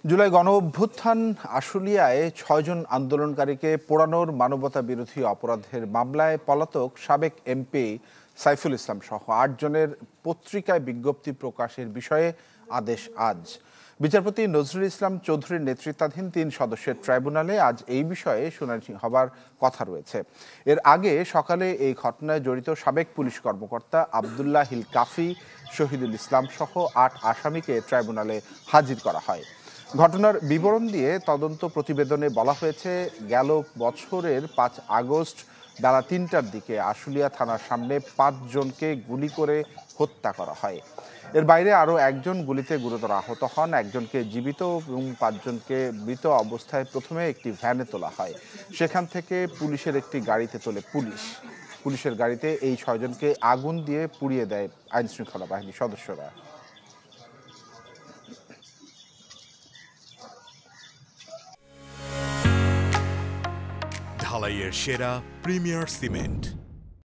জুলাই গণঅভ্যুত্থান আশুলিয়ায় ৬ জন আন্দোলনকারীকে পোড়ানোর মানবতা বিরোধী অপরাধের মামলায় পলাতক সাবেক এমপি সাইফুল ইসলাম সহ ৮ জনের পত্রিকায় বিজ্ঞপ্তি প্রকাশের বিষয়ে আদেশ আজ। বিচারপতি নজরুল ইসলাম চৌধুরীর নেতৃত্বাধীন ৩ সদস্যের ট্রাইব্যুনালে আজ এই বিষয়ে শুনানি হবার কথা রয়েছে। এর আগে সকালে এই ঘটনায় জড়িত সাবেক পুলিশ কর্মকর্তা আবদুল্লাহ হিল কাফি, শহীদুল ইসলাম সহ ৮ আসামিকে ট্রাইব্যুনালে হাজির করা হয়। ঘটনার বিবরণ দিয়ে তদন্ত প্রতিবেদনে বলা হয়েছে, গেল বছরের ৫ আগস্ট বেলা ৩টার দিকে আশুলিয়া থানার সামনে ৫ জনকে গুলি করে হত্যা করা হয়। এর বাইরে আরও একজন গুলিতে গুরুতর আহত হন। একজনকে জীবিত এবং ৫ জনকে মৃত অবস্থায় প্রথমে একটি ভ্যানে তোলা হয়। সেখান থেকে পুলিশের একটি গাড়িতে তোলে পুলিশের গাড়িতে এই ৬ জনকে আগুন দিয়ে পুড়িয়ে দেয় আইনশৃঙ্খলা বাহিনীর সদস্যরা। ঢালাইয়ের সেরা প্রিমিয়ার সিমেন্ট।